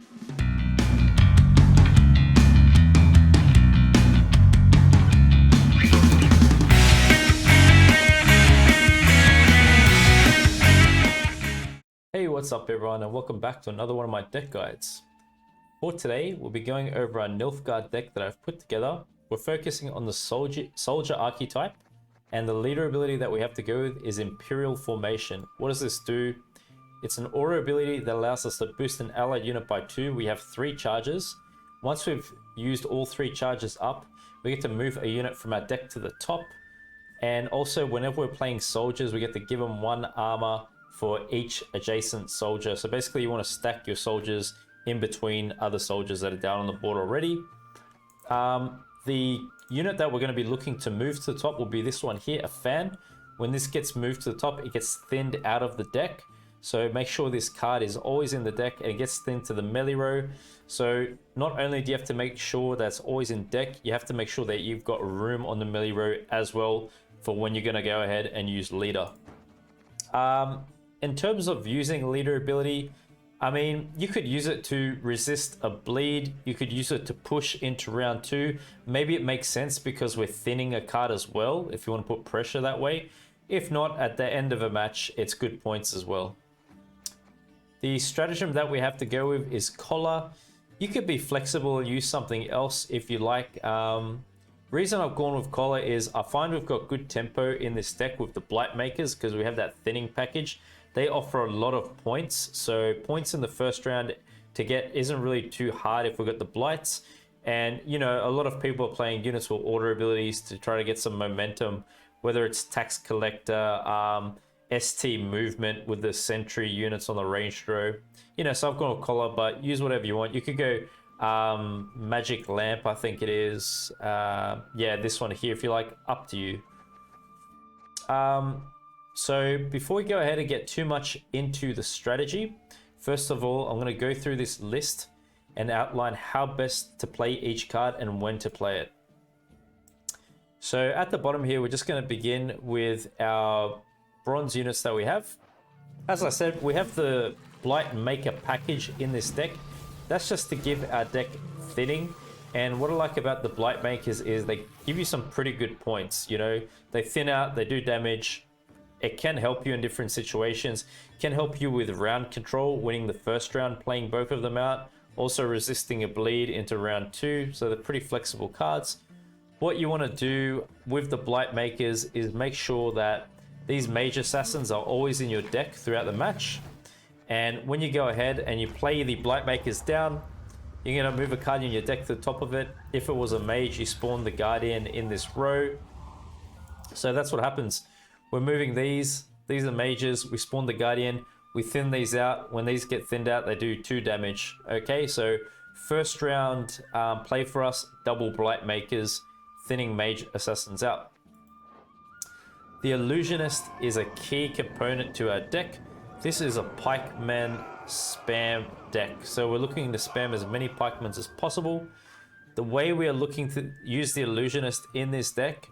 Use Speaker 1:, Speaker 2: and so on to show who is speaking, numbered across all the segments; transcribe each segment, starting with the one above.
Speaker 1: Hey, what's up everyone, and welcome back to another one of my deck guides. For today, we'll be going over our Nilfgaard deck that I've put together. We're focusing on the soldier archetype, and the leader ability that we have to go with is Imperial Formation. What does this do? It's an aura ability that allows us to boost an allied unit by 2. We have 3 charges. Once we've used all 3 charges up, we get to move a unit from our deck to the top. And also, whenever we're playing soldiers, we get to give them 1 armor for each adjacent soldier. So basically you want to stack your soldiers in between other soldiers that are down on the board already. The unit that we're going to be looking to move to the top will be this one here, a fan. When this gets moved to the top, it gets thinned out of the deck. So make sure this card is always in the deck and it gets thinned to the melee row. So not only do you have to make sure that's always in deck, you have to make sure that you've got room on the melee row as well for when you're going to go ahead and use leader. In terms of using leader ability, I mean, you could use it to resist a bleed. You could use it to push into round 2. Maybe it makes sense because we're thinning a card as well, if you want to put pressure that way. If not, at the end of a match, it's good points as well. The stratagem that we have to go with is collar. You could be flexible and use something else if you like. Reason I've gone with collar is I find we've got good tempo in this deck with the blight makers because we have that thinning package. They offer a lot of points, so points in the first round to get isn't really too hard if we've got the blights. And you know, a lot of people are playing units with order abilities to try to get some momentum, whether it's tax collector, ST movement with the sentry units on the ranged row. You know, so I've gone with collar, but use whatever you want. You could go magic lamp, I think it is. Yeah, this one here if you like, up to you. So before we go ahead and get too much into the strategy, first of all, I'm going to go through this list and outline how best to play each card and when to play it. So at the bottom here, we're just going to begin with our bronze units that we have. As I said, we have the Blight Maker package in this deck. That's just to give our deck thinning. And what I like about the Blight Makers is they give you some pretty good points. You know, they thin out, they do damage. It can help you in different situations. It can help you with round control, winning the first round, playing both of them out. Also resisting a bleed into round 2. So they're pretty flexible cards. What you want to do with the Blight Makers is make sure that these Mage Assassins are always in your deck throughout the match. And when you go ahead and you play the Blight Makers down, you're going to move a card in your deck to the top of it. If it was a Mage, you spawn the Guardian in this row. So that's what happens. We're moving these are mages, we spawn the Guardian, we thin these out. When these get thinned out, they do 2 damage. Okay, so first round play for us, double Blight Makers, thinning Mage Assassins out. The Illusionist is a key component to our deck. This is a Pikeman spam deck. So we're looking to spam as many Pikemans as possible. The way we are looking to use the Illusionist in this deck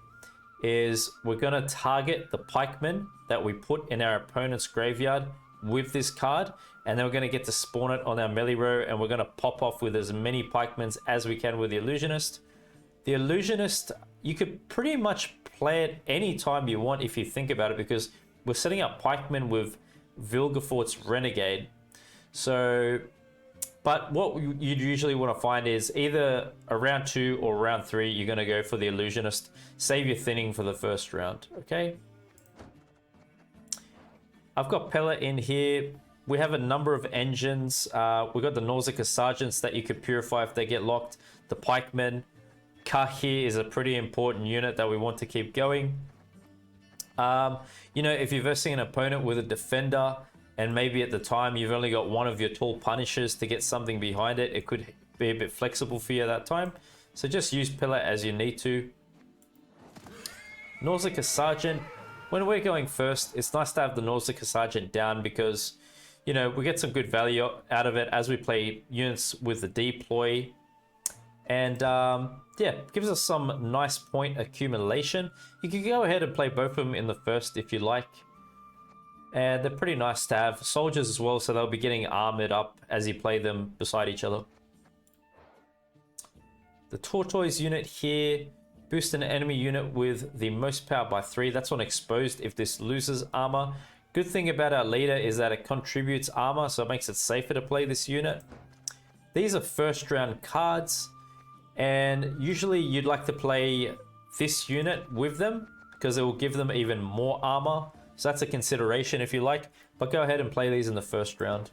Speaker 1: is we're going to target the pikemen that we put in our opponent's graveyard with this card, and then we're going to get to spawn it on our melee row, and we're going to pop off with as many pikemans as we can with the Illusionist. The Illusionist, you could pretty much play it anytime you want if you think about it, because we're setting up pikemen with Vilgefortz Renegade. So, but what you'd usually want to find is either a round 2 or round 3, you're going to go for the Illusionist. Save your thinning for the first round, okay? I've got Pella in here. We have a number of engines. We've got the Nausicaa Sergeants that you could purify if they get locked. The Pikemen. Ka here is a pretty important unit that we want to keep going. You know, if you're versing an opponent with a Defender, and maybe at the time you've only got one of your tall Punishers to get something behind it, it could be a bit flexible for you at that time. So just use Pillar as you need to. Nausicaa Sergeant. When we're going first, it's nice to have the Nausicaa Sergeant down because, you know, we get some good value out of it as we play units with the deploy. And yeah, gives us some nice point accumulation. You can go ahead and play both of them in the first if you like. And they're pretty nice to have. Soldiers as well, so they'll be getting armored up as you play them beside each other. The Tortoise unit here, boost an enemy unit with the most power by 3. That's on exposed if this loses armor. Good thing about our leader is that it contributes armor, so it makes it safer to play this unit. These are first round cards, and usually you'd like to play this unit with them because it will give them even more armor. So that's a consideration if you like, but go ahead and play these in the first round.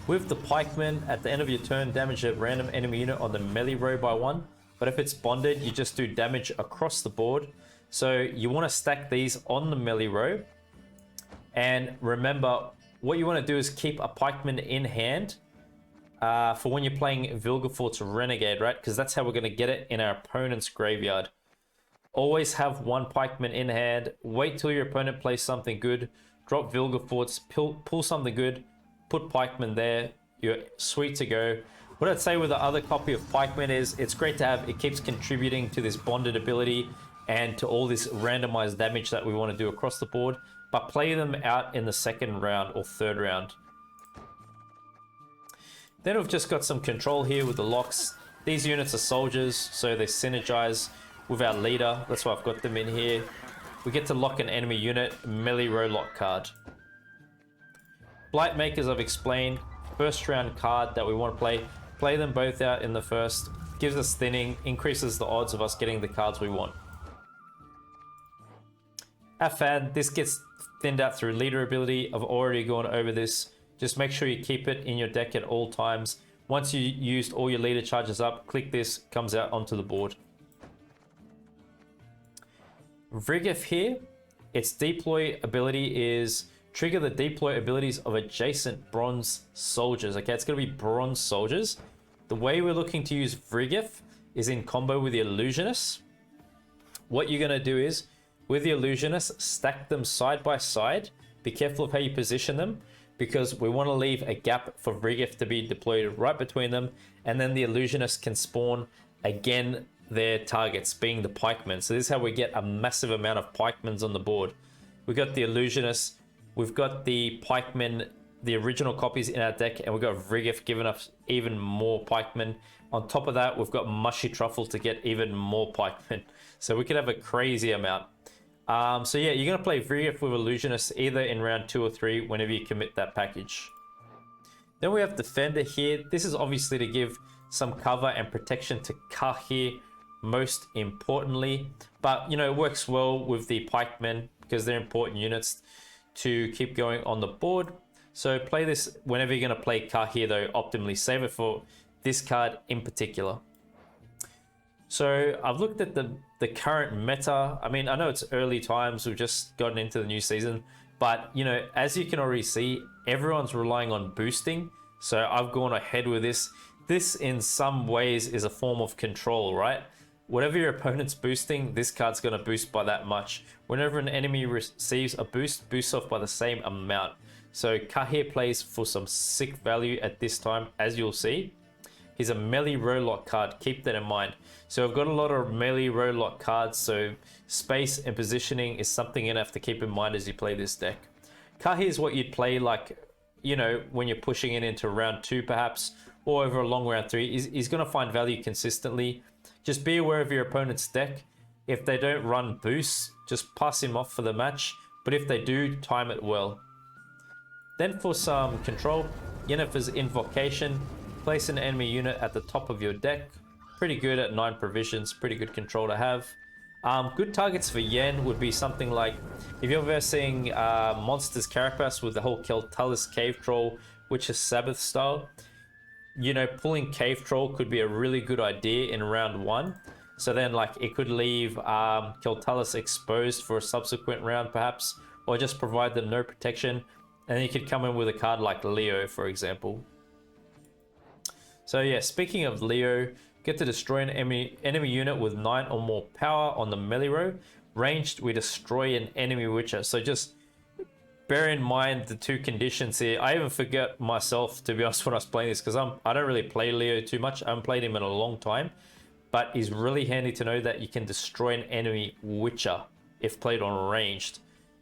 Speaker 1: With the Pikeman, at the end of your turn, damage a random enemy unit on the melee row by 1. But if it's bonded, you just do damage across the board. So you want to stack these on the melee row. And remember, what you want to do is keep a Pikeman in hand for when you're playing Vilgefortz Renegade, right? Because that's how we're going to get it in our opponent's graveyard. Always have one Pikeman in hand. Wait till your opponent plays something good. Drop Vilgefortz, pull something good. Put Pikeman there. You're sweet to go. What I'd say with the other copy of Pikeman is it's great to have. It keeps contributing to this bonded ability and to all this randomized damage that we want to do across the board. But play them out in the second round or third round. Then we've just got some control here with the locks. These units are soldiers, so they synergize with our leader. That's why I've got them in here. We get to lock an enemy unit, melee row lock card. Blight Makers I've explained. First round card that we want to play. Play them both out in the first. Gives us thinning, increases the odds of us getting the cards we want. Afad, this gets thinned out through leader ability. I've already gone over this. Just make sure you keep it in your deck at all times. Once you used all your leader charges up, click this, comes out onto the board. Vrigif here, its deploy ability is trigger the deploy abilities of adjacent bronze soldiers. Okay, it's going to be bronze soldiers. The way we're looking to use Vrigif is in combo with the illusionist. What you're going to do is, with the illusionist, stack them side by side. Be careful of how you position them, because we want to leave a gap for Vrigif to be deployed right between them, and then the illusionist can spawn again their targets, being the pikemen. So this is how we get a massive amount of pikemans on the board. We've got the illusionist, we've got the pikemen, the original copies in our deck, and we've got Vrigif giving us even more pikemen. On top of that, we've got Mushy Truffle to get even more pikemen. So we could have a crazy amount. So yeah, you're going to play Vrigif with illusionist either in round 2 or 3 whenever you commit that package. Then we have Defender here. This is obviously to give some cover and protection to Kahir, most importantly. But, you know, it works well with the pikemen because they're important units to keep going on the board. So play this whenever you're going to play Kahir, though, optimally. Save it for this card in particular. So I've looked at the current meta. I mean, I know it's early times. We've just gotten into the new season. But, you know, as you can already see, everyone's relying on boosting. So I've gone ahead with this. This, in some ways, is a form of control, right? Whatever your opponent's boosting, this card's going to boost by that much. Whenever an enemy receives a boost, boosts off by the same amount. So Kahir plays for some sick value at this time, as you'll see. He's a melee row lock card, keep that in mind. So I've got a lot of melee row lock cards, so space and positioning is something you have to keep in mind as you play this deck. Kahir is what you'd play, like, you know, when you're pushing it into round 2 perhaps, or over a long round 3. He's going to find value consistently. Just be aware of your opponent's deck. If they don't run boosts, just pass him off for the match. But if they do, time it well. Then for some control, Yennefer's Invocation. Place an enemy unit at the top of your deck. Pretty good at 9 provisions. Pretty good control to have. Good targets for Yen would be something like, if you're versing Monsters Carapace with the whole Keltalis Cave Troll, which is Sabbath style, you know, pulling Cave Troll could be a really good idea in round 1. So then, like, it could leave Keltalis exposed for a subsequent round perhaps, or just provide them no protection. And then you could come in with a card like Leo, for example. So yeah, speaking of Leo, get to destroy an enemy unit with 9 or more power on the melee row. Ranged, we destroy an enemy witcher. So just bear in mind the 2 conditions here. I even forget myself, to be honest, when I was playing this, because I don't really play Leo too much. I haven't played him in a long time. But it's really handy to know that you can destroy an enemy witcher if played on ranged.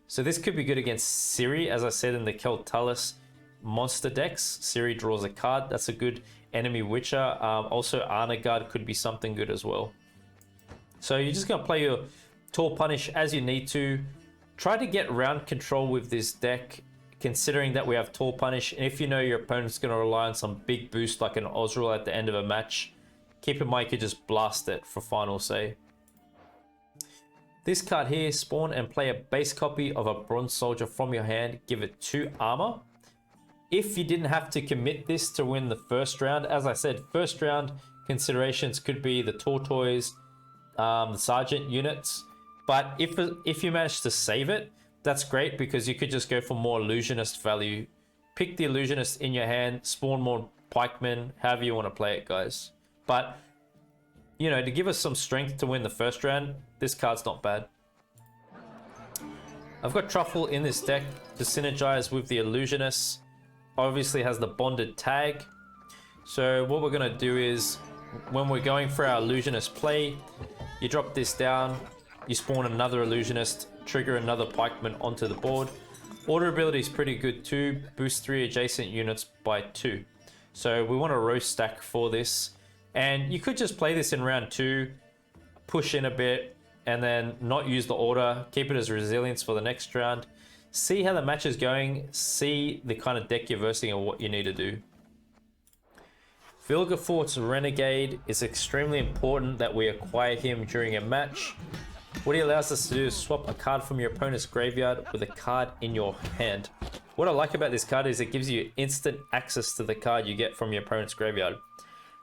Speaker 1: So this could be good against Ciri, as I said in the Keltalis monster decks. Ciri draws a card. That's a good enemy Witcher. Also, Renegade could be something good as well. So you're just going to play your Tall Punish as you need to. Try to get round control with this deck, considering that we have Tall Punish. And if you know your opponent's going to rely on some big boost like an Osriel at the end of a match, keep in mind you could just blast it for final say. This card here, spawn and play a base copy of a Bronze Soldier from your hand. Give it 2 armor. If you didn't have to commit this to win the first round, as I said, first round considerations could be the Tortoise, the Sergeant units. But if you manage to save it, that's great because you could just go for more illusionist value. Pick the illusionist in your hand, spawn more pikemen, however you want to play it, guys. But, you know, to give us some strength to win the first round, this card's not bad. I've got Truffle in this deck to synergize with the illusionist. Obviously has the bonded tag. So what we're going to do is, when we're going for our illusionist play, you drop this down, you spawn another illusionist, trigger another pikeman onto the board. Order ability is pretty good too, boost 3 adjacent units by 2. So we want a row stack for this. And you could just play this in round 2, push in a bit, and then not use the order, keep it as resilience for the next round. See how the match is going, see the kind of deck you're versing and what you need to do. Vilgefortz Renegade is extremely important that we acquire him during a match. What he allows us to do is swap a card from your opponent's graveyard with a card in your hand. What I like about this card is it gives you instant access to the card you get from your opponent's graveyard.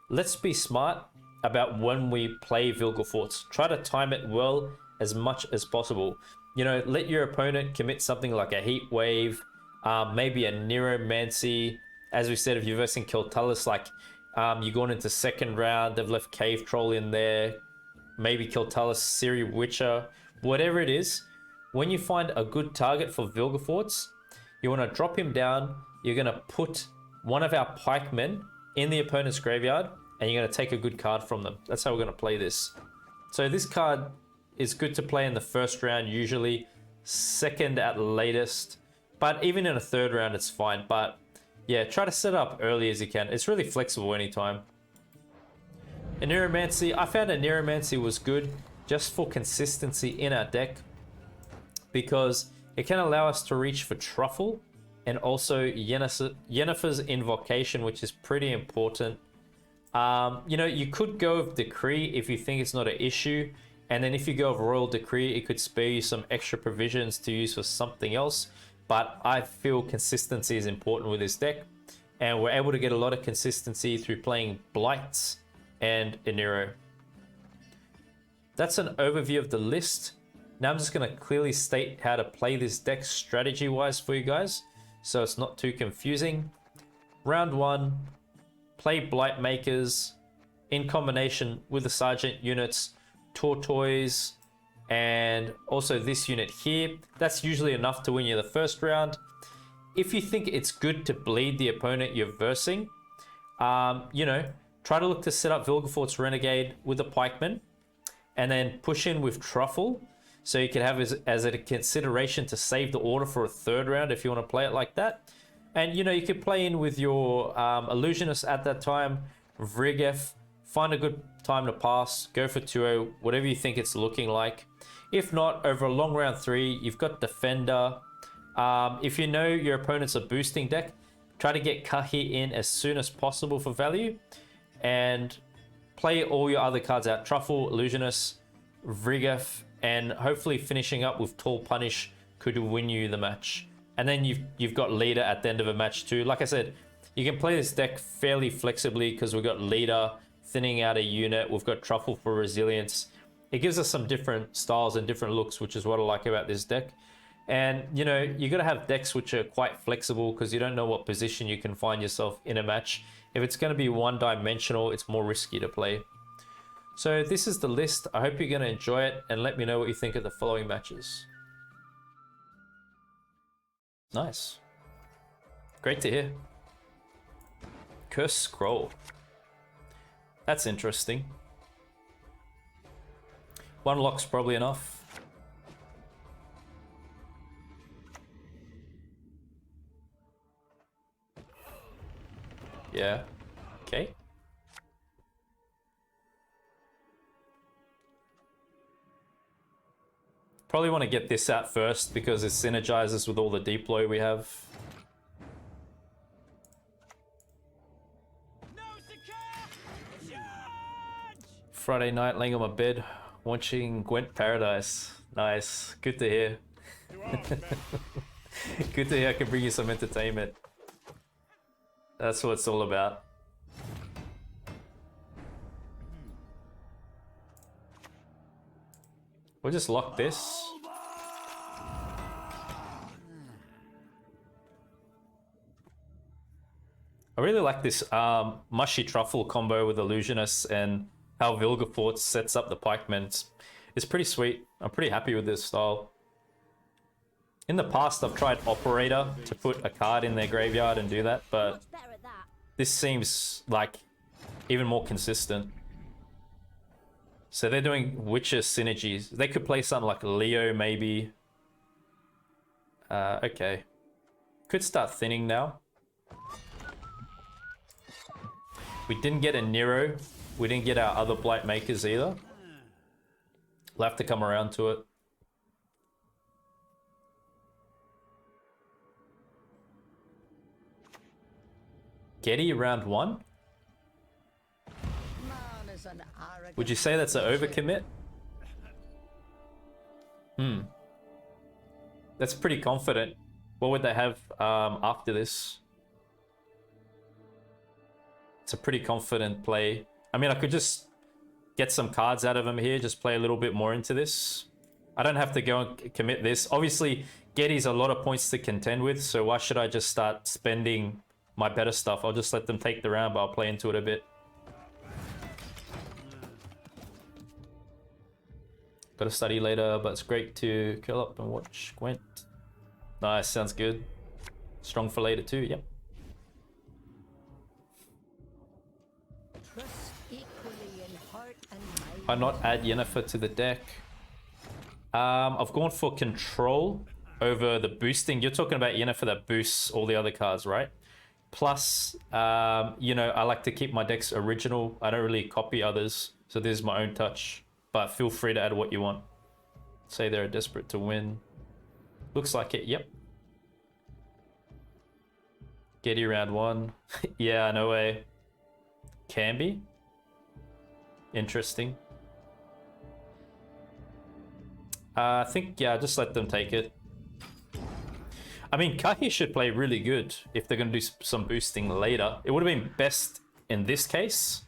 Speaker 1: Let's be smart about when we play Vilgefortz. Try to time it well as much as possible. You know, let your opponent commit something like a Heat Wave, maybe a Neuromancy. As we said, if you're versing Keltalis, like you're going into second round, they've left Cave Troll in there, maybe Keltalis, Ciri Witcher, whatever it is. When you find a good target for Vilgefortz, you want to drop him down, you're going to put one of our pikemen in the opponent's graveyard, and you're going to take a good card from them. That's how we're going to play this. So this card is good to play in the first round, usually second at latest, but even in a third round it's fine. But yeah, try to set it up early as you can. It's really flexible anytime. A Neuromancy, I found a Neuromancy was good just for consistency in our deck, because it can allow us to reach for Truffle and also Yennefer's Invocation, which is pretty important. You know, you could go with Decree if you think it's not an issue, and then if you go with Royal Decree, it could spare you some extra provisions to use for something else. But I feel consistency is important with this deck, and we're able to get a lot of consistency through playing Blights and Enero. That's an overview of the list. Now I'm just going to clearly state how to play this deck strategy-wise for you guys, so it's not too confusing. Round 1, play Blight Makers in combination with the Sergeant units, Tortoise, and also this unit here. That's usually enough to win you the first round. If you think it's good to bleed the opponent you're versing, you know, try to look to set up Vilgefortz Renegade with a pikeman, and then push in with Truffle, so you can have as a consideration to save the order for a third round if you want to play it like that. And you know, you could play in with your illusionist at that time, Vrigef, find a good time to pass, go for 2-0, whatever you think it's looking like. If not, over a long round 3, you've got Defender. If you know your opponent's a boosting deck, try to get Kahi in as soon as possible for value, and play all your other cards out. Truffle, Illusionist, Vrigef, and hopefully finishing up with Tall Punish could win you the match. And then you've got Leader at the end of a match too. Like I said, you can play this deck fairly flexibly because we've got Leader, thinning out a unit, we've got Truffle for resilience. It gives us some different styles and different looks, which is what I like about this deck. And you know, you got to have decks which are quite flexible because you don't know what position you can find yourself in a match. If it's going to be one-dimensional, it's more risky to play. So this is the list. I hope you're going to enjoy it, and let me know what you think of the following matches. Nice. Great to hear. Curse Scroll. That's interesting. One lock's probably enough. Yeah. Okay. Probably want to get this out first because it synergizes with all the deploy we have. Friday night, laying on my bed, watching Gwent Paradise. Nice. Good to hear. Good to hear I can bring you some entertainment. That's what it's all about. We'll just lock this. I really like this mushy truffle combo with illusionists and how Vilgefortz sets up the pikemen. It's pretty sweet. I'm pretty happy with this style. In the past, I've tried operator to put a card in their graveyard and do that, but this seems like even more consistent. So they're doing witcher synergies. They could play something like Leo, maybe. Okay. Could start thinning now. We didn't get a Nero. We didn't get our other Blight Makers either. We'll have to come around to it. Getty round 1? Would you say that's an overcommit? That's pretty confident. What would they have after this? It's a pretty confident play. I mean, I could just get some cards out of him here, just play a little bit more into this. I don't have to go and commit this. Obviously, Getty's a lot of points to contend with, so why should I just start spending my better stuff? I'll just let them take the round, but I'll play into it a bit. Got to study later, but it's great to curl up and watch Gwent. Nice, sounds good. Strong for later too, yep. Why not add Yennefer to the deck? I've gone for control over the boosting. You're talking about Yennefer that boosts all the other cards, right? Plus, you know, I like to keep my decks original. I don't really copy others, so this is my own touch. But feel free to add what you want. Say they're desperate to win. Looks like it, yep. Getty round 1. Yeah, no way. Can be. Interesting. I think, yeah, just let them take it. I mean, Kahi should play really good if they're going to do some boosting later. It would have been best in this case.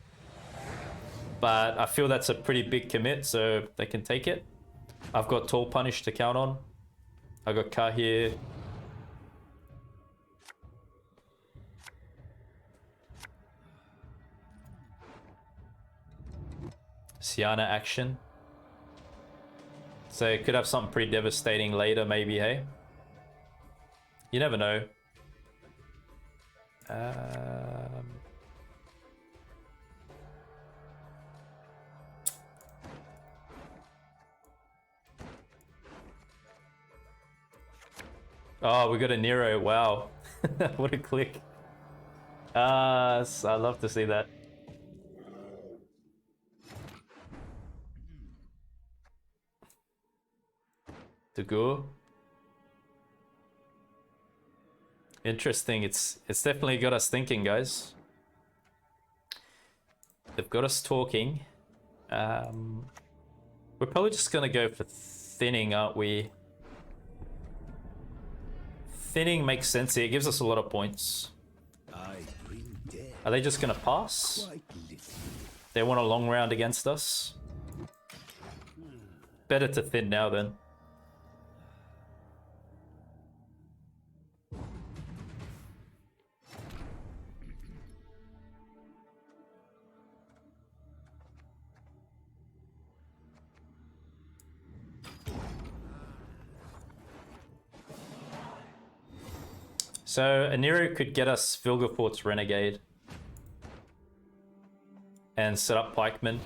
Speaker 1: But I feel that's a pretty big commit, so they can take it. I've got Tall Punish to count on. I got Kahi. Siana action. So it could have something pretty devastating later, maybe, hey? You never know. Oh, we got a Nero. Wow. What a click. I love to see that. To go. Interesting. It's definitely got us thinking, guys. They've got us talking. We're probably just gonna go for thinning, aren't we? Thinning makes sense here. It gives us a lot of points. Are they just gonna pass? They want a long round against us. Better to thin now then. So Aniro could get us Vilgefortz Renegade and set up Pikeman.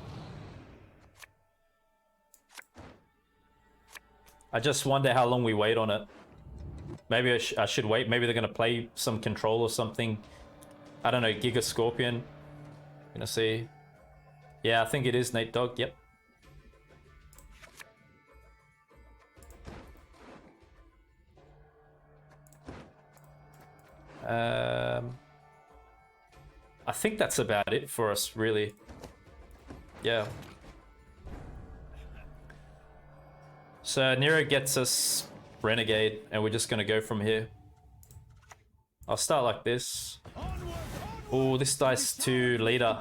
Speaker 1: I just wonder how long we wait on it. Maybe I should wait. Maybe they're going to play some control or something I don't know, Giga Scorpion. Gonna see. Yeah, I think it is Nate Dogg. Yep. I think that's about it for us, really. Yeah. So Nero gets us Renegade, and we're just gonna go from here. I'll start like this. Oh, this dice to leader.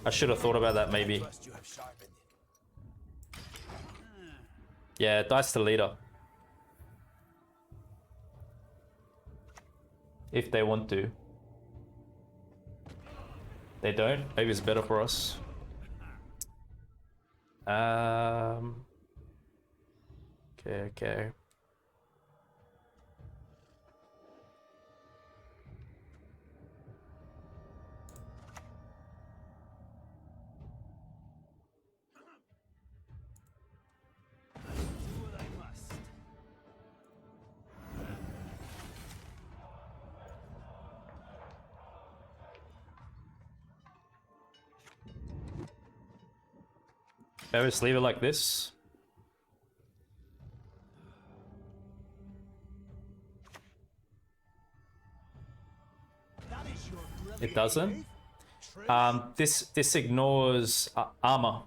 Speaker 1: I should have thought about that maybe. Yeah, dice to leader. If they want to. They don't. Maybe it's better for us. Okay. Maybe just leave it like this. It doesn't. This ignores armor.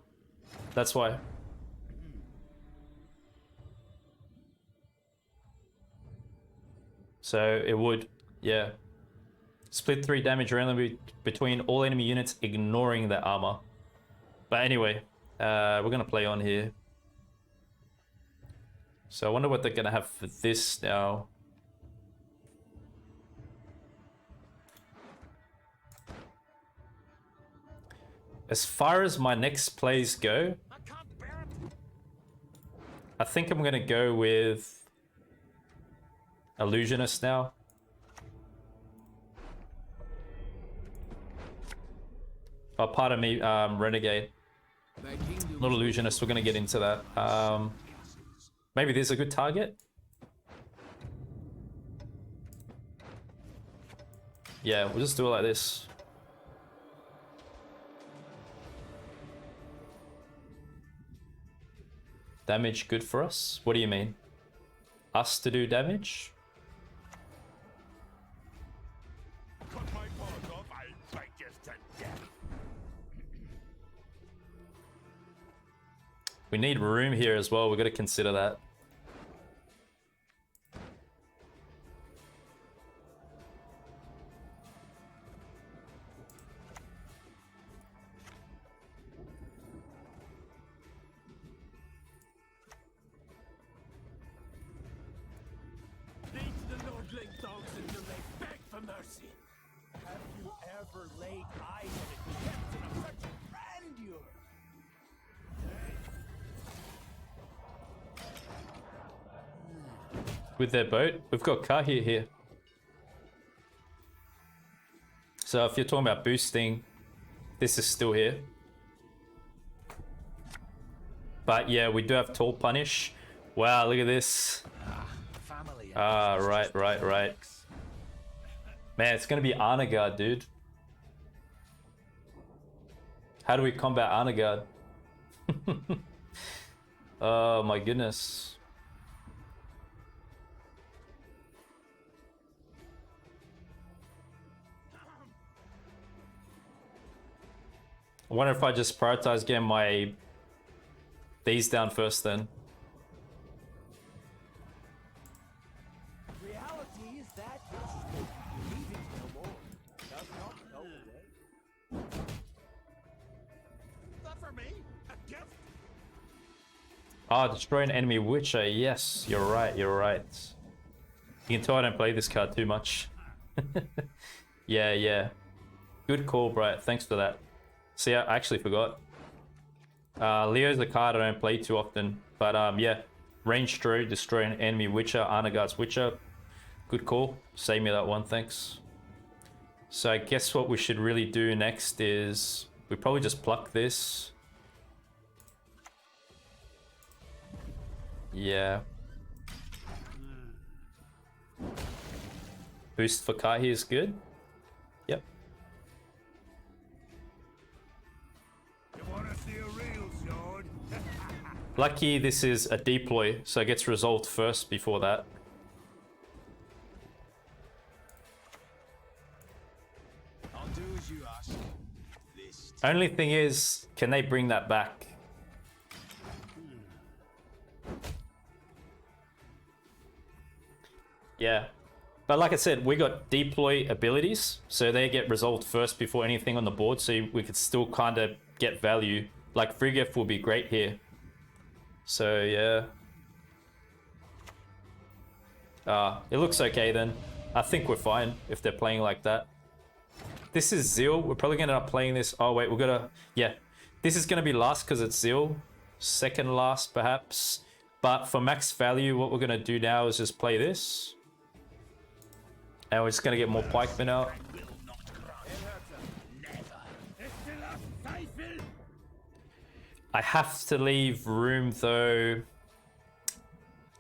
Speaker 1: That's why. So it would, yeah. Split 3 damage randomly between all enemy units, ignoring the armor. But anyway. We're gonna play on here. So I wonder what they're gonna have for this now. As far as my next plays go, I think I'm gonna go with illusionist now. Oh, pardon me, renegade. Not illusionist, we're gonna get into that. Maybe there's a good target. Yeah, we'll just do it like this. Damage good for us? What do you mean? Us to do damage? We need room here as well, we've got to consider that. With their boat, we've got Kahir here. So if you're talking about boosting, this is still here. But yeah, we do have Tall Punish. Wow, look at this. Ah, right. Man, it's gonna be Renegade, dude. How do we combat Renegade? Oh my goodness. I wonder if I just prioritize getting my these down first then.
Speaker 2: Reality is that leaving no more does not go away. That for me? A gift?
Speaker 1: Ah, destroy an enemy witcher. Yes, you're right. You can tell I don't play this card too much. Yeah. Good call, Bright. Thanks for that. See, I actually forgot. Leo's a card I don't play too often. But yeah, range through, destroy an enemy witcher, Renegade's witcher. Good call. Save me that one, thanks. So I guess what we should really do next is we probably just pluck this. Yeah. Boost for Kahi is good. Lucky this is a deploy, so it gets resolved first before that.
Speaker 2: I'll do as you ask. This
Speaker 1: Only thing is, can they bring that back? Yeah. But like I said, we got deploy abilities, so they get resolved first before anything on the board, so we could still kind of get value. Like Vilgefortz will be great here. So yeah. It looks okay then. I think we're fine if they're playing like that. This is Zeal. We're probably gonna end up playing this. Oh wait, we're gonna, yeah. This is gonna be last because it's Zeal. Second last perhaps. But for max value, what we're gonna do now is just play this. And we're just gonna get more pikemen out. I have to leave room though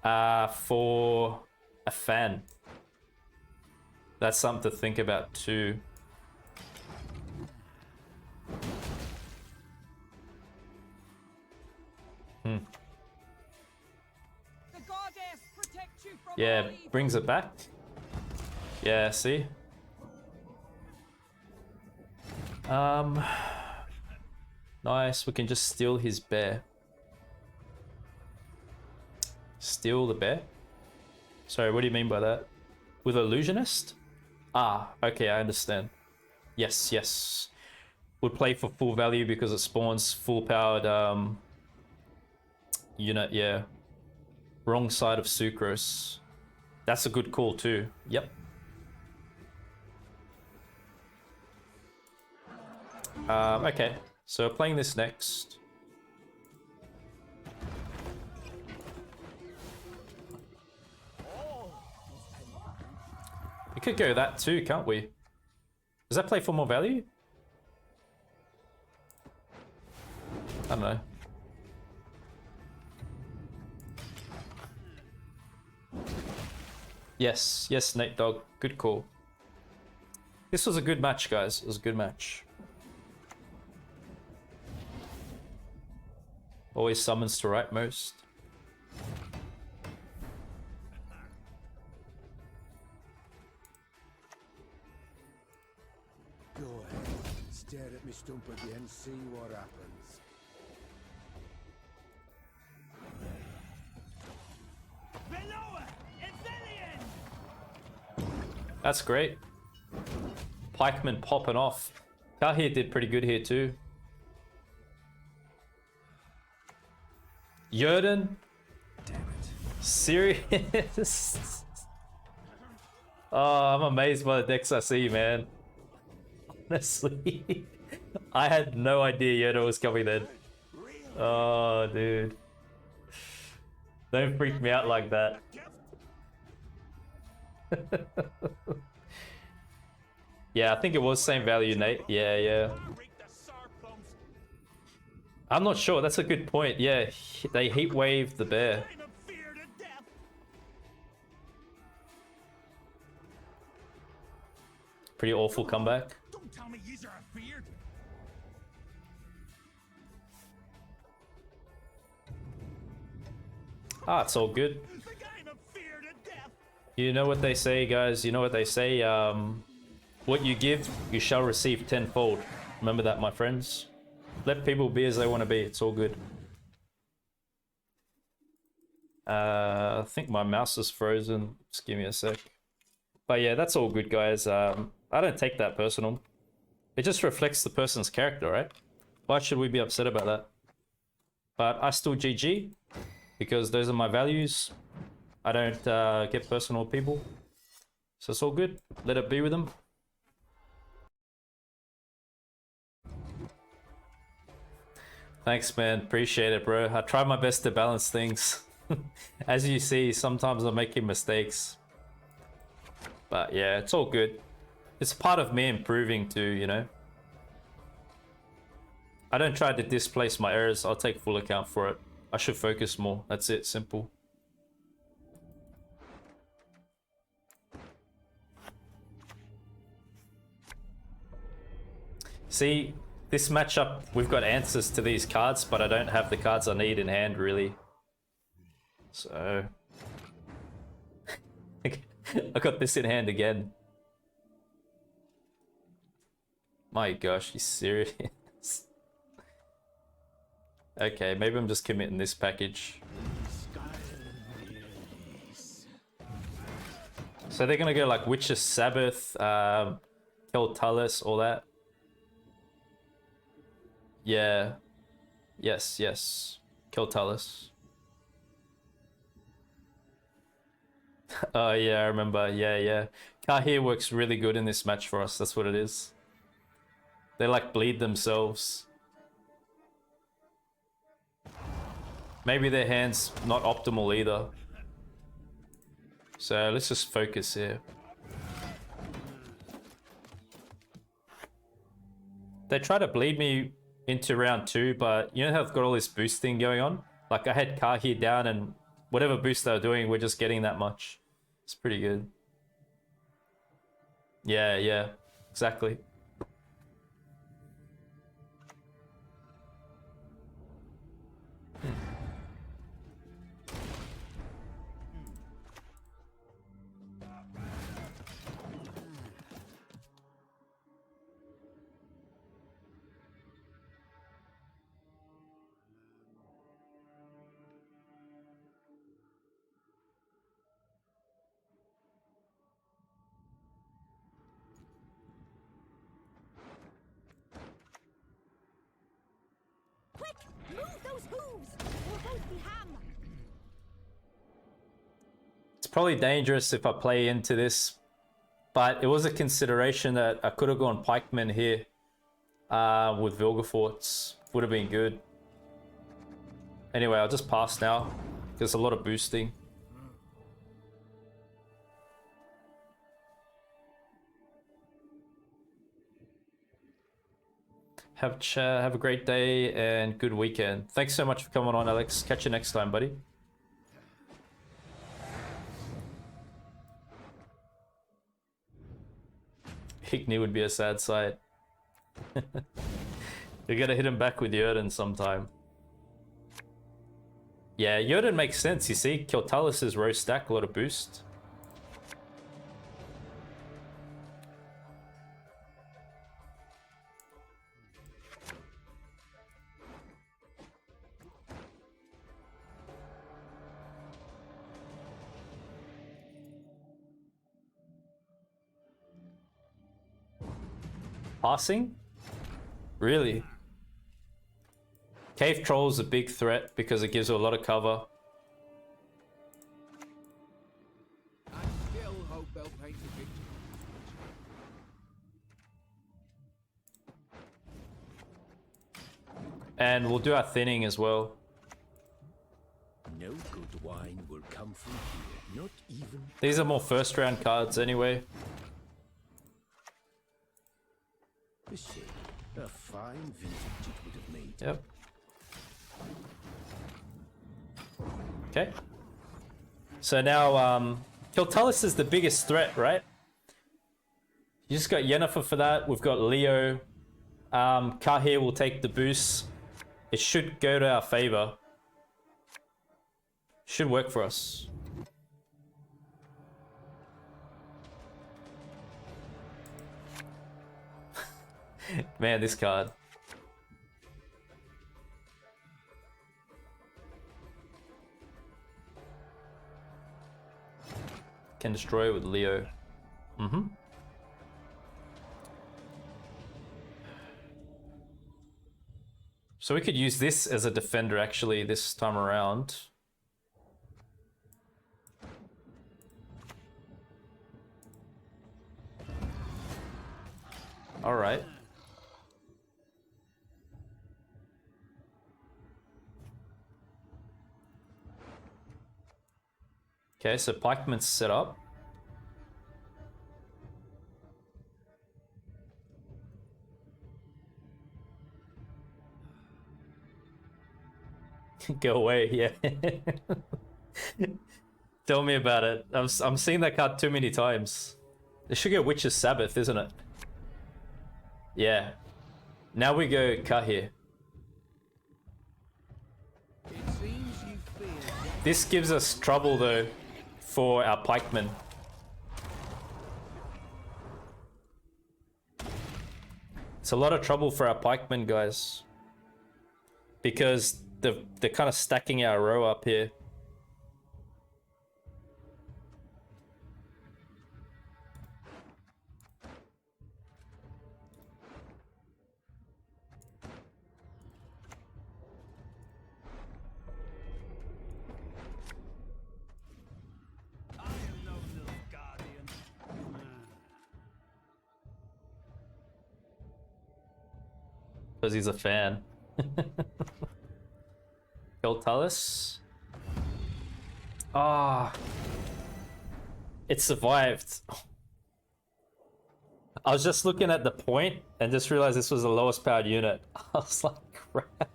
Speaker 1: for a fan. That's something to think about too.
Speaker 3: The goddess protect you from
Speaker 1: Yeah,
Speaker 3: all evil.
Speaker 1: brings it back. Yeah, see? Nice, we can just steal his bear. Steal the bear? Sorry, what do you mean by that? With illusionist? Ah, okay, I understand. Yes, yes. Would play for full value because it spawns full powered unit, yeah. Wrong side of sucrose. That's a good call too. Yep. Okay, so playing this next. We could go that too, can't we? Does that play for more value? I don't know. Yes, yes, Nate Dog. Good call. This was a good match, guys. It was a good match. Always summons to rightmost.
Speaker 2: go ahead. Stare at me stump again, see what happens.
Speaker 1: That's great. Pikeman popping off. Kahir did pretty good here too. Yerden?
Speaker 2: Damn it.
Speaker 1: Serious? Oh, I'm amazed by the decks I see, man. Honestly. I had no idea Yerden was coming then. Oh, dude. Don't freak me out like that. Yeah, I think it was same value, Nate. Yeah, yeah. I'm not sure. That's a good point. Yeah, they heat waved the bear. Pretty awful comeback.
Speaker 2: Don't tell me yous are afeard.
Speaker 1: Ah, it's all good. You know what they say, guys. You know what they say. What you give, you shall receive tenfold. Remember that, my friends. Let people be as they want to be. It's all good. I think my mouse is frozen. Just give me a sec. But yeah, that's all good, guys. I don't take that personal. It just reflects the person's character, right? Why should we be upset about that? But I still GG because those are my values. I don't get personal with people. So it's all good. Let it be with them. Thanks, man. Appreciate it, bro. I try my best to balance things. As you see, sometimes I'm making mistakes. But yeah, it's all good. It's part of me improving too, you know? I don't try to displace my errors. I'll take full account for it. I should focus more. That's it. Simple. See, this matchup, we've got answers to these cards, but I don't have the cards I need in hand, really. So... I got this in hand again. My gosh, you serious? Okay, maybe I'm just committing this package. So they're gonna go like Witch's Sabbath, Keltalis, all that. Yeah. Yes, yes. Keltalis. Oh yeah, I remember. Yeah, yeah. Kahir works really good in this match for us. That's what it is. They like bleed themselves. Maybe their hand's not optimal either. So let's just focus here. They try to bleed me into round 2, but you know how I've got all this boost thing going on? Like I had Kahir down and whatever boost they were doing, we're just getting that much. It's pretty good. Yeah, yeah, exactly.
Speaker 3: Quick, move those hooves. We'll both be ham.
Speaker 1: It's probably dangerous if I play into this, but it was a consideration that I could have gone Pikeman here with Vilgefortz. Would have been good. Anyway, I'll just pass now. There's a lot of boosting. Have a great day and good weekend. Thanks so much for coming on, Alex. Catch you next time, buddy. Hickney would be a sad sight. You gotta hit him back with Jörden sometime. Yeah, Jörden makes sense, you see. Keltalis is row stack, a lot of boost. Passing? Really? Cave Troll is a big threat because it gives you a lot of cover.
Speaker 2: I still hope they'll paint a picture.
Speaker 1: And we'll do our thinning as well.
Speaker 4: No good wine will come from here, not even.
Speaker 1: These are more first round cards anyway.
Speaker 4: The shade. A fine vintage it would have made.
Speaker 1: Yep. Okay. So now, Keltalis is the biggest threat, right? You just got Yennefer for that. We've got Leo. Kahir will take the boost. It should go to our favor. Should work for us. Man, this card. Can destroy it with Leo. Mm-hmm. So we could use this as a defender actually this time around. All right. Okay, so Pikeman's set up. Go away, yeah. Tell me about it. I'm seeing that card too many times. They should get Witch's Sabbath, isn't it? Yeah. Now we go cut here.
Speaker 2: It seems you fear death.
Speaker 1: This gives us trouble though for our pikemen. It's a lot of trouble for our pikemen, guys, because they're kind of stacking our row up here.
Speaker 2: I am no Nilfgaardian.
Speaker 1: Because he's a fan. Talus. Ah. It survived. I was just looking at the point and just realized this was the lowest powered unit. I was like, crap.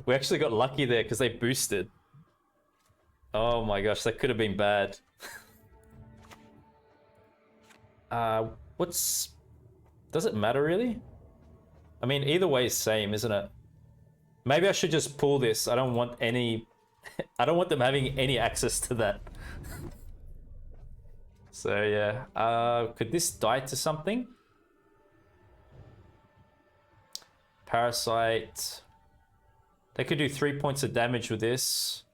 Speaker 1: We actually got lucky there because they boosted. Oh my gosh, that could have been bad. Does it matter really? I mean, either way is same, isn't it? Maybe I should just pull this. I don't want any... I don't want them having any access to that. So yeah, could this die to something? Parasite. They could do 3 points of damage with this.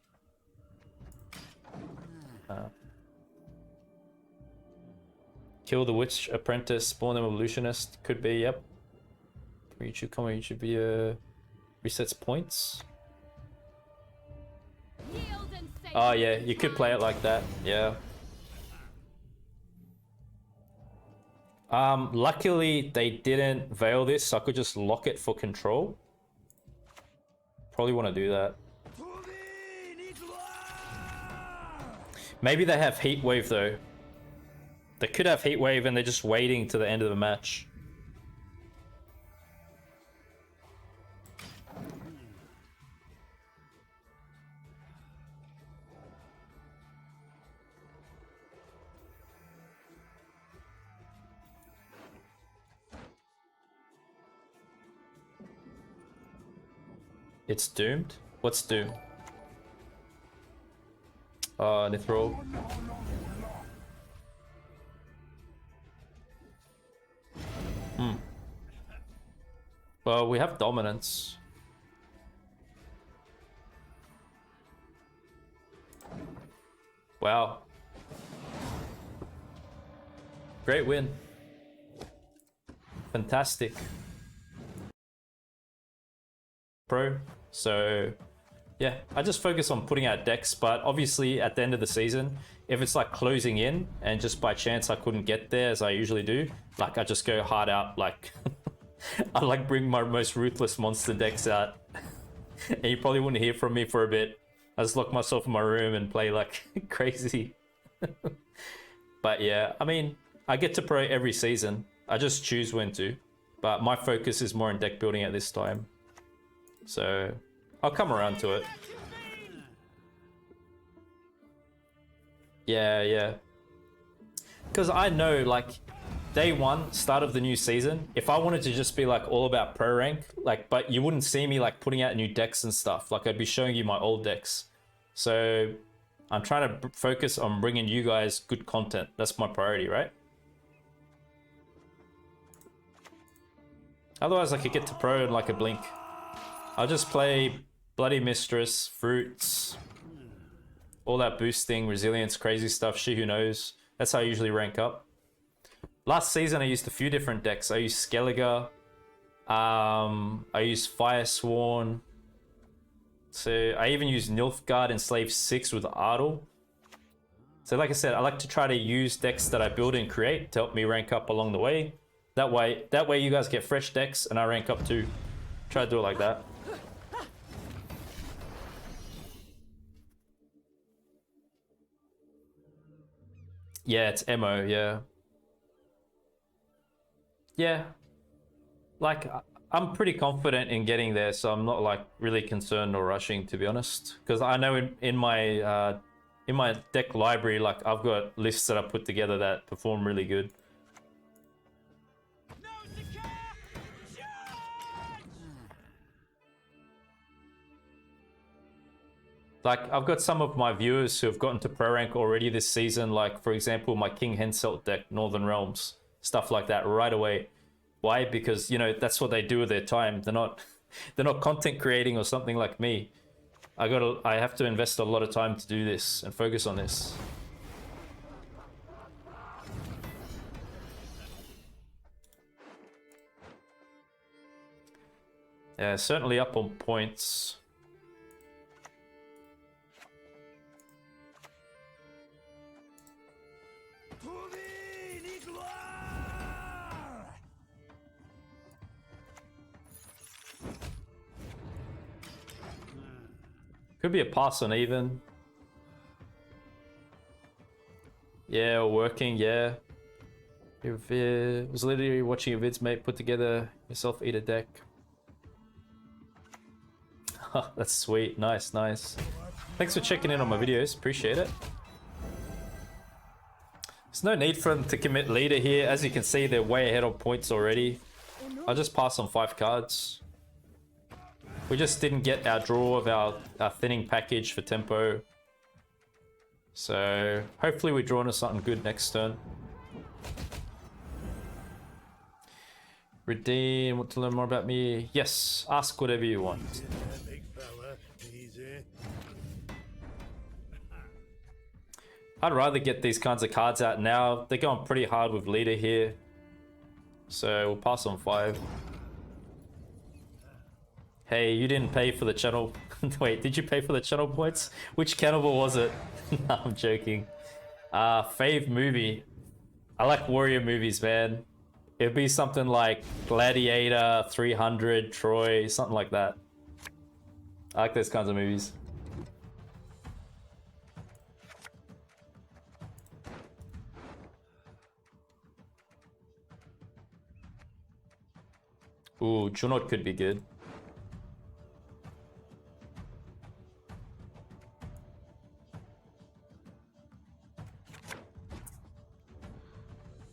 Speaker 1: Kill the witch apprentice, spawn them illusionist. Could be, yep. You should be resets points.
Speaker 3: Yield and say
Speaker 1: Oh yeah, you could play it like that. Yeah. Luckily they didn't veil this, so I could just lock it for control. Probably want to do that. Maybe they have heat wave though. They could have heat wave and they're just waiting to the end of the match. It's doomed? What's doomed? Nithrol. Well, we have dominance. Wow. Great win. Fantastic. Pro. So yeah, I just focus on putting out decks, but obviously at the end of the season, if it's like closing in and just by chance I couldn't get there as I usually do, like I just go hard out, like I like bring my most ruthless monster decks out and you probably wouldn't hear from me for a bit. I just lock myself in my room and play like crazy. But yeah, I mean, I get to pro every season. I just choose when to, but my focus is more on deck building at this time. So I'll come around to it. Yeah. Because I know, like, day one, start of the new season, if I wanted to just be, like, all about pro rank, like, but you wouldn't see me, like, putting out new decks and stuff. Like, I'd be showing you my old decks. So I'm trying to focus on bringing you guys good content. That's my priority, right? Otherwise, I could get to pro in, like, a blink. I'll just play Bloody Mistress, Fruits, all that boosting, resilience, crazy stuff, she who knows. That's how I usually rank up. Last season, I used a few different decks. I used Skellige. I used Firesworn. So I even used Nilfgaard and Slave 6 with Ardle. So like I said, I like to try to use decks that I build and create to help me rank up along the way. That way you guys get fresh decks and I rank up too. Try to do it like that. Yeah, it's MO, yeah. Yeah. Like, I'm pretty confident in getting there, so I'm not, like, really concerned or rushing, to be honest. Because I know in my deck library, like, I've got lists that I put together that perform really good. Like, I've got some of my viewers who have gotten to pro rank already this season. Like, for example, my King Henselt deck, Northern Realms, stuff like that right away. Why? Because, you know, that's what they do with their time. They're not content creating or something like me. I have to invest a lot of time to do this and focus on this. Yeah, certainly up on points. Could be a pass on even. Yeah, or working, yeah. Was literally watching your vids, mate. Put together yourself, eat a deck. That's sweet. Nice, nice. Thanks for checking in on my videos. Appreciate it. There's no need for them to commit leader here. As you can see, they're way ahead on points already. I'll just pass on 5 cards. We just didn't get our draw of our thinning package for tempo. So hopefully we draw into something good next turn. Redeem, want to learn more about me? Yes, ask whatever you want.
Speaker 2: Big fella, easy.
Speaker 1: I'd rather get these kinds of cards out now. They're going pretty hard with leader here. So we'll pass on 5. Hey, you didn't pay for the channel. Wait, did you pay for the channel points? Which cannibal was it? No, I'm joking. Fave movie. I like warrior movies, man. It'd be something like Gladiator, 300, Troy, something like that. I like those kinds of movies. Ooh, Junot could be good.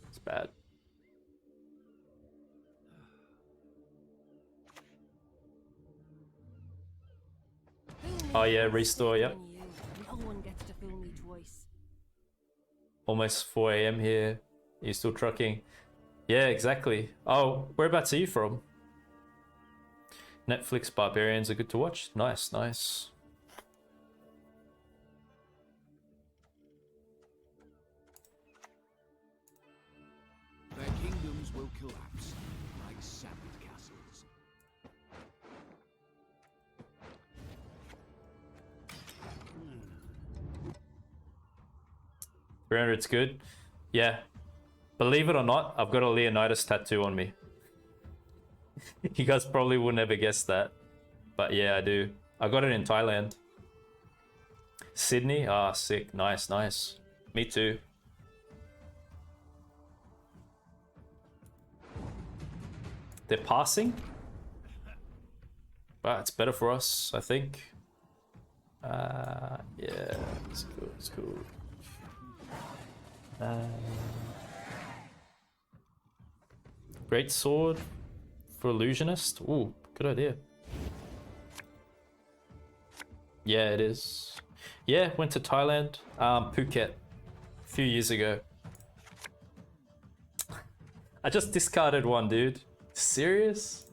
Speaker 1: It's bad. Oh yeah, restore, yep.
Speaker 3: No one gets to fool me twice.
Speaker 1: Almost 4 AM here. Are you still trucking? Yeah, exactly. Oh, whereabouts are you from? Netflix Barbarians are good to watch. Nice, nice.
Speaker 4: Their kingdoms will collapse like sand castles.
Speaker 1: 300's good. Yeah. Believe it or not, I've got a Leonidas tattoo on me. You guys probably would never guess that. But yeah, I do. I got it in Thailand. Sydney? Ah, sick. Nice, nice. Me too. They're passing? But it's better for us, I think. Yeah, it's cool, it's cool. Great sword for illusionist. Ooh, good idea. Yeah, it is. Yeah, went to Thailand, Phuket, a few years ago. I just discarded one, dude. Serious?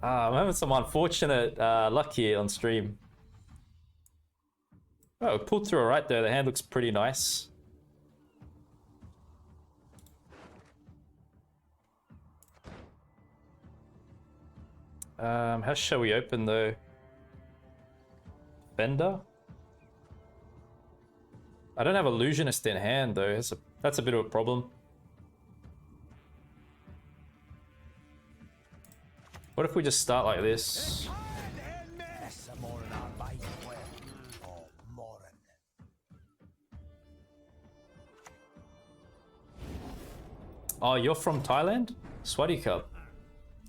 Speaker 1: I'm having some unfortunate luck here on stream. Oh, pulled through alright though. The hand looks pretty nice. How shall we open though? Fender? I don't have illusionist in hand though. That's a bit of a problem. What if we just start like this? Oh, you're from Thailand? Swaddy Cup.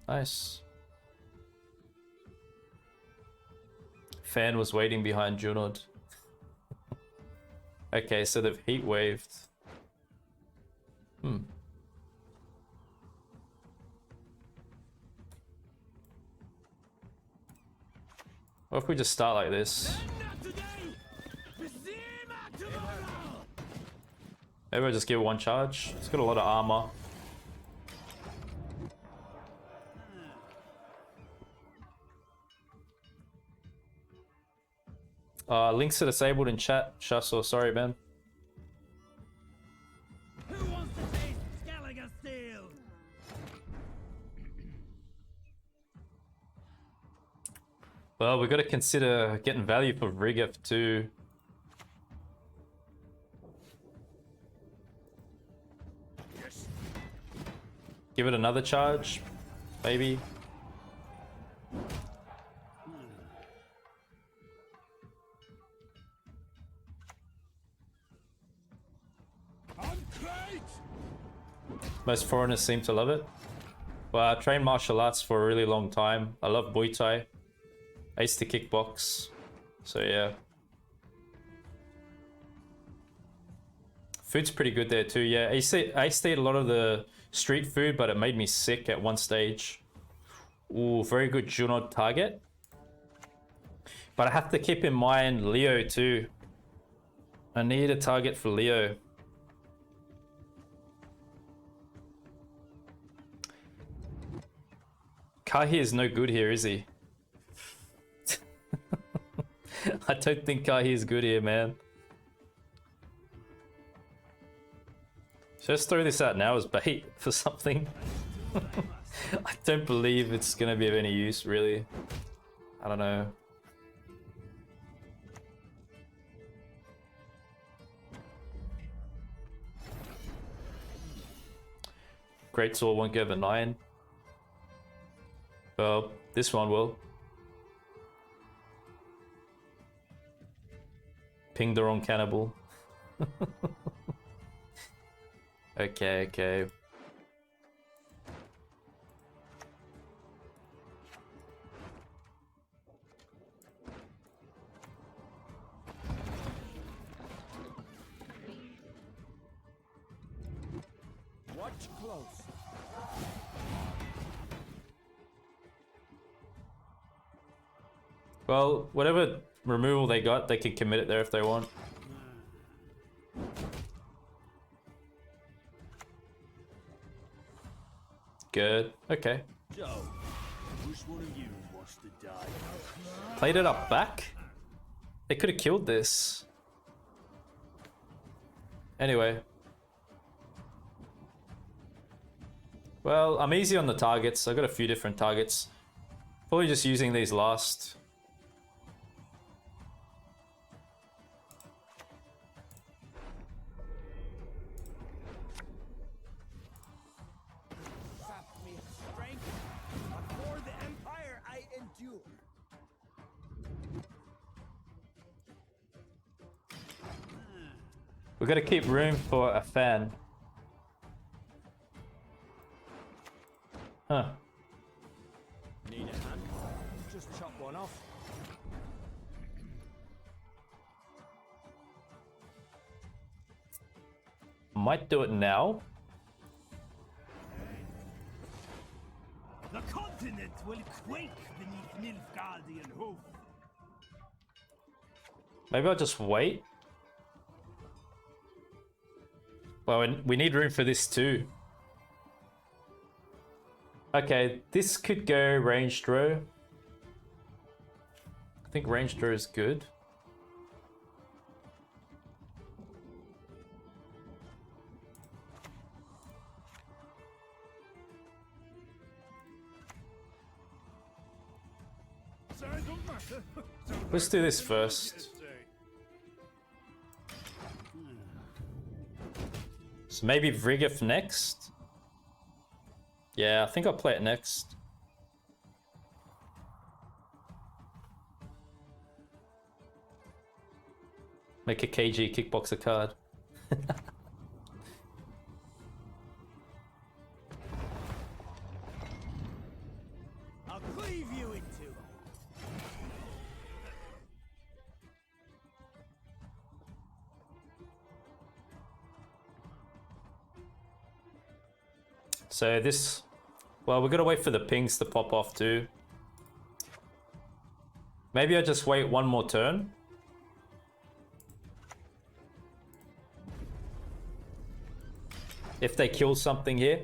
Speaker 1: Nice. Fan was waiting behind Junod. Okay, so they've heat waved. What if we just start like this? Maybe I'll just give it one charge. It's got a lot of armor. Links are disabled in chat. Shussle, sorry, man.
Speaker 2: Who wants to taste Skellige steel?
Speaker 1: Well, we've got to consider getting value for Rigif too.
Speaker 2: Yes.
Speaker 1: Give it another charge, maybe. Most foreigners seem to love it. Well, I trained martial arts for a really long time. I love Muay Thai. I used to kickbox. So yeah. Food's pretty good there too, yeah. I used to eat a lot of the street food, but it made me sick at one stage. Ooh, very good Junod target. But I have to keep in mind Leo too. I need a target for Leo. Kahi is no good here, is he? I don't think Kahi is good here, man. Should I just throw this out now as bait for something? I don't believe it's gonna be of any use, really. I don't know. Great Sword won't go over 9. Well, this one will. Ping the wrong cannibal. Okay, okay.
Speaker 2: Watch close.
Speaker 1: Well, whatever removal they got, they can commit it there if they want. Good. Okay.
Speaker 2: So, which one of you wants to die?
Speaker 1: Played it up back? They could have killed this. Anyway. Well, I'm easy on the targets. I've got a few different targets. Probably just using these last.
Speaker 2: Sapped me of strength, but for the Empire I endure.
Speaker 1: We've got to keep room for a fan. Huh.
Speaker 2: Need a hand? Just chop one off.
Speaker 1: Might do it now.
Speaker 2: The continent will quake beneath Nilfgaardian hoof.
Speaker 1: Maybe I'll just wait. Well, we need room for this too. Okay, this could go ranged row. I think ranged row is good. Let's do this first. So maybe Vrigif next? Yeah, I think I'll play it next. Make a KG kickboxer card.
Speaker 2: I'll cleave you in two.
Speaker 1: So this, well, we're gonna wait for the pings to pop off too. Maybe I just wait one more turn. if they kill something here.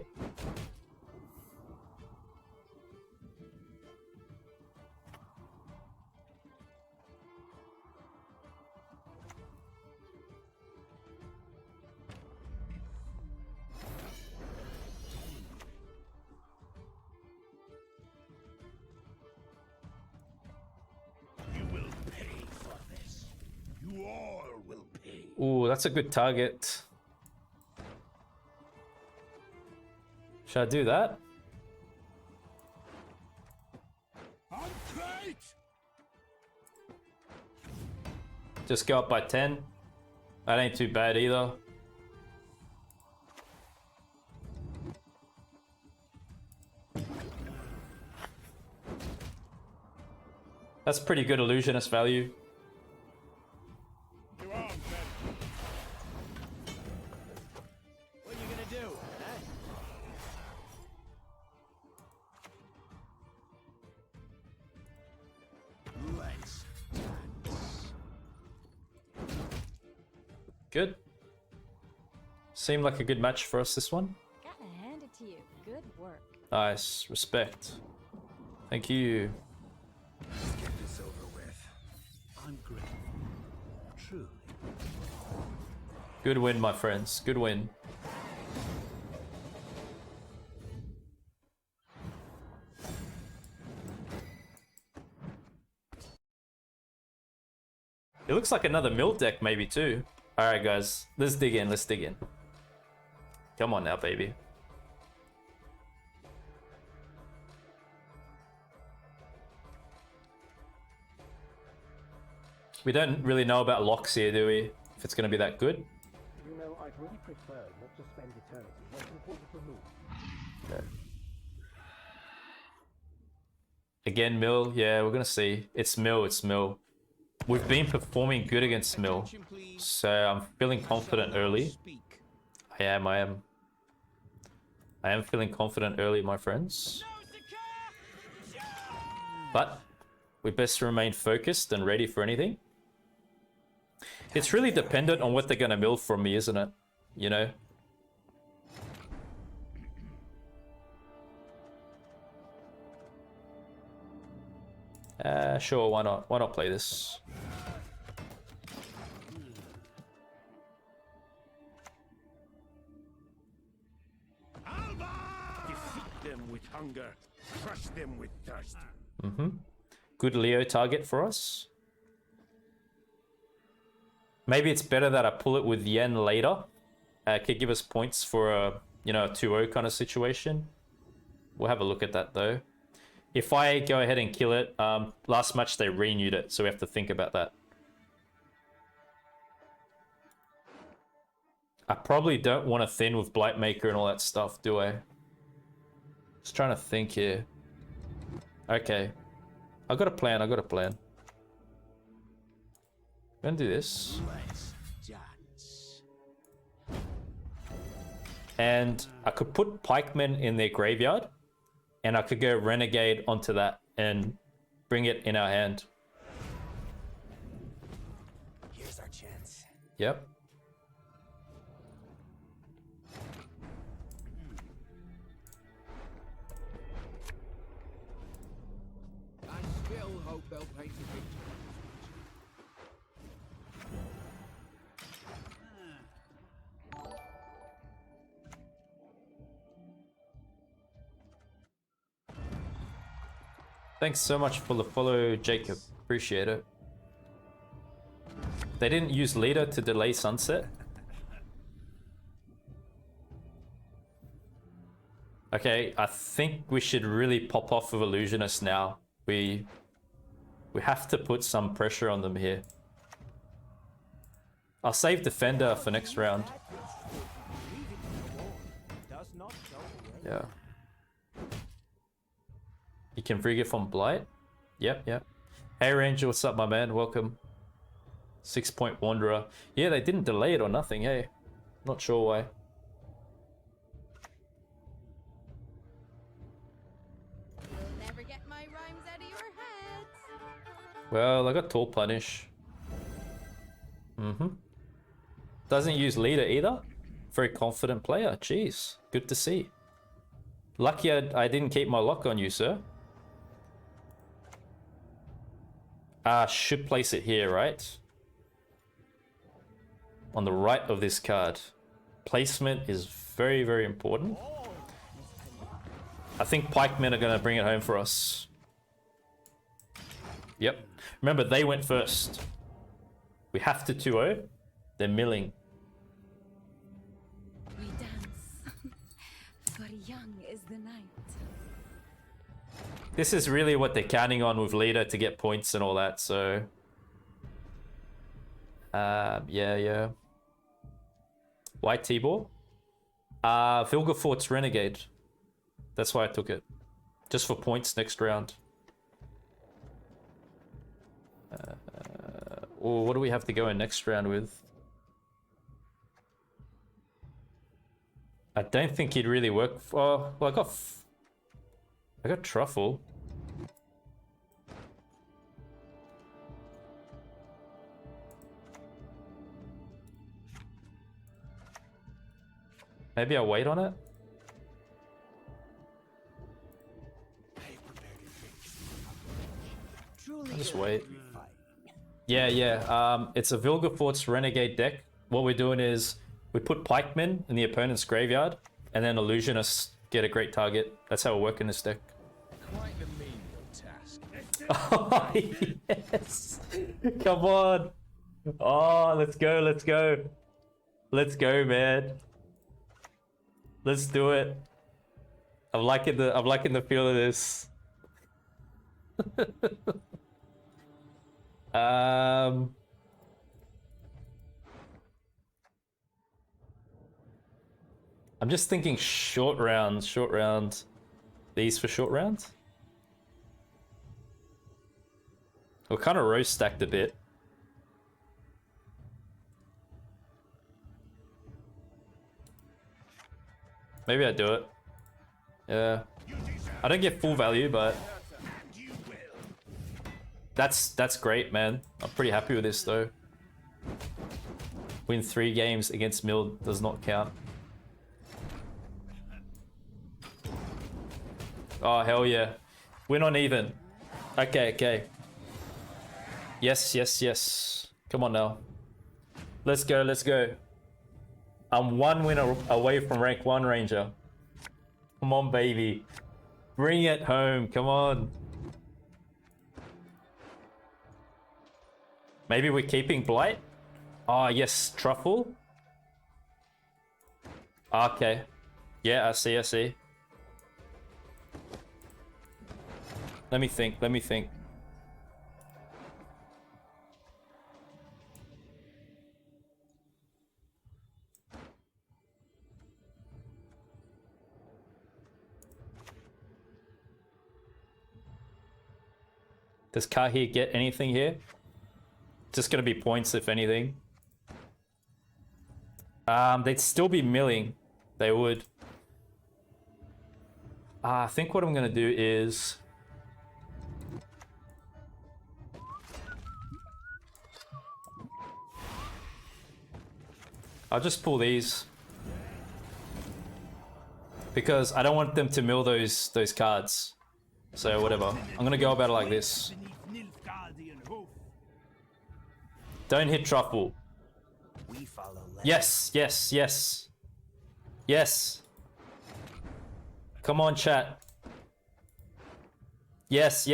Speaker 1: Ooh, that's a good target. Should I do that? Just go up by 10. That ain't too bad either. That's pretty good illusionist value. Good. Seemed like a good match for us, this one.
Speaker 3: Gotta hand it to you. Good work.
Speaker 1: Nice. Respect. Thank you.
Speaker 4: Let's get this over with. I'm grateful. Truly.
Speaker 1: Good win, my friends. Good win. It looks like another mill deck maybe too. Alright guys, let's dig in, let's dig in. Come on now, baby. We don't really know about locks here, do we? If it's going to be that good.
Speaker 2: You know, I'd really prefer not to spend eternity waiting for you to move.
Speaker 1: Okay. Again, mill. Yeah, we're going to see. It's mill, it's mill. We've been performing good against mill. So I'm feeling confident early. I am feeling confident early, my friends. But we best remain focused and ready for anything. It's really dependent on what they're going to mill from me, isn't it? You know? Sure, why not? Why not play this?
Speaker 4: Defeat them with hunger, crush them with thirst.
Speaker 1: Good Leo target for us. Maybe it's better that I pull it with Yen later. Could give us points for a, you know, a 2-0 kind of situation. We'll have a look at that though. If I go ahead and kill it, last match they renewed it, so we have to think about that. I probably don't want to thin with Blightmaker and all that stuff, do I? Just trying to think here. Okay. I got a plan, I got a plan. I'm gonna do this. And I could put Pikemen in their graveyard. And I could go Renegade onto that and bring it in our hand.
Speaker 4: Here's our chance.
Speaker 1: Yep.
Speaker 5: I still hope they'll paint the picture.
Speaker 1: Thanks so much for the follow, Jacob. Appreciate it. They didn't use leader to delay sunset. Okay, I think we should really pop off of illusionist now. We have to put some pressure on them here. I'll save defender for next round. Yeah. You can bring it from Blight? Yep, yep. Hey Ranger, what's up my man? Welcome. 6-point Wanderer. Yeah, they didn't delay it or nothing, hey. Not sure why.
Speaker 3: You'll never get my rhymes out of your head.
Speaker 1: Well, I got Tall Punish. Doesn't use leader either. Very confident player. Jeez, good to see. Lucky I didn't keep my lock on you, sir. Should place it here, right? On the right of this card. Placement is very, very important. I think Pikemen are going to bring it home for us. Yep. Remember, they went first. We have to 2-0. They're milling.
Speaker 6: We dance, for young is the night.
Speaker 1: This is really what they're counting on with leader to get points and all that, so... yeah. White T-ball? Vilgefortz Renegade. That's why I took it. Just for points next round. What do we have to go in next round with? I don't think he'd really work for... Well, I got Truffle. Maybe I'll wait on it. I'll just wait. Yeah. It's a Vilgefortz Renegade deck. What we're doing is we put Pikemen in the opponent's graveyard, and then illusionists get a great target. That's how we work in this deck.
Speaker 4: Quite the menial task.
Speaker 1: Oh, yes! Come on! Oh, let's go, let's go. Let's go, man. Let's do it. I'm liking the feel of this. I'm just thinking short round. These for short rounds? We're kind of roast stacked a bit. Maybe I do it. Yeah. I don't get full value, but that's great, man. I'm pretty happy with this though. Win 3 games against Mill does not count. Oh, hell yeah. Win on even. Okay. Yes. Come on now. Let's go. I'm 1 win away from rank 1, Ranger. Come on, baby. Bring it home. Come on. Maybe we're keeping Blight? Oh, yes. Truffle? Okay. Yeah, I see. Let me think. Does Kahi get anything here? Just gonna be points, if anything. They'd still be milling. They would. I think what I'm gonna do is... I'll just pull these. Because I don't want them to mill those cards. So whatever. I'm gonna go about it like this. Don't hit Truffle. Yes. Come on, chat. Yes.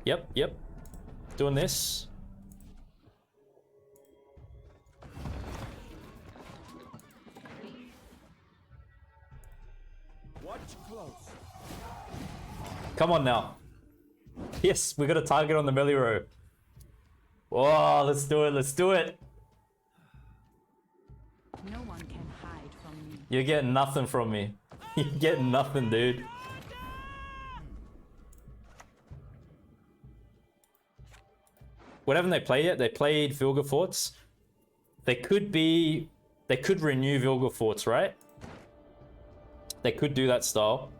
Speaker 1: Yep. Doing this.
Speaker 2: Watch close.
Speaker 1: Come on now. Yes, we got a target on the melee row. Oh, let's do it.
Speaker 6: No one can hide from me.
Speaker 1: You're getting nothing from me. You're getting nothing, dude. What haven't they played yet? They played Vilgefortz. They could renew Vilgefortz, right? They could do that style.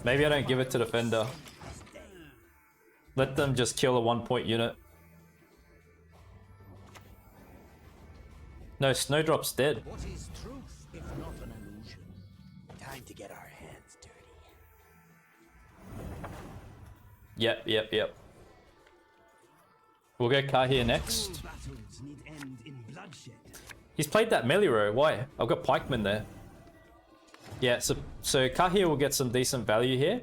Speaker 1: Maybe I don't give it to defender. Let them just kill a 1-point unit. No, Snowdrop's dead.
Speaker 4: What is truth if not an illusion?
Speaker 2: Time to get our hands dirty.
Speaker 1: Yep. We'll go Car here next.
Speaker 4: Battles need end in bloodshed.
Speaker 1: He's played that melee row. Why? I've got Pikeman there. Yeah, so Kahir will get some decent value here.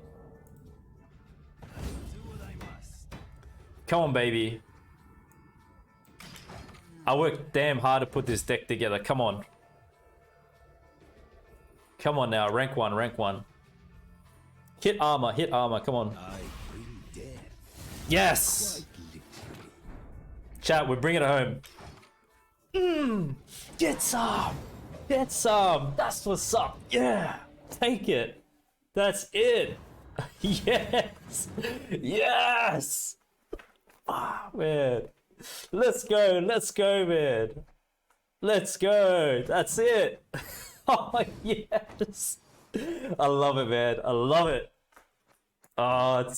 Speaker 1: Come on, baby. I worked damn hard to put this deck together. Come on. Come on now. Rank 1, rank 1. Hit armor, come on.
Speaker 4: I bring death.
Speaker 1: Yes! Chat, we're bringing it home. Get some! Get some! That's what's up! Yeah! Take it! That's it! Yes! Yes! Ah, man. Let's go, man. Let's go. That's it. Oh, yes. I love it, man. I love it. Oh, it's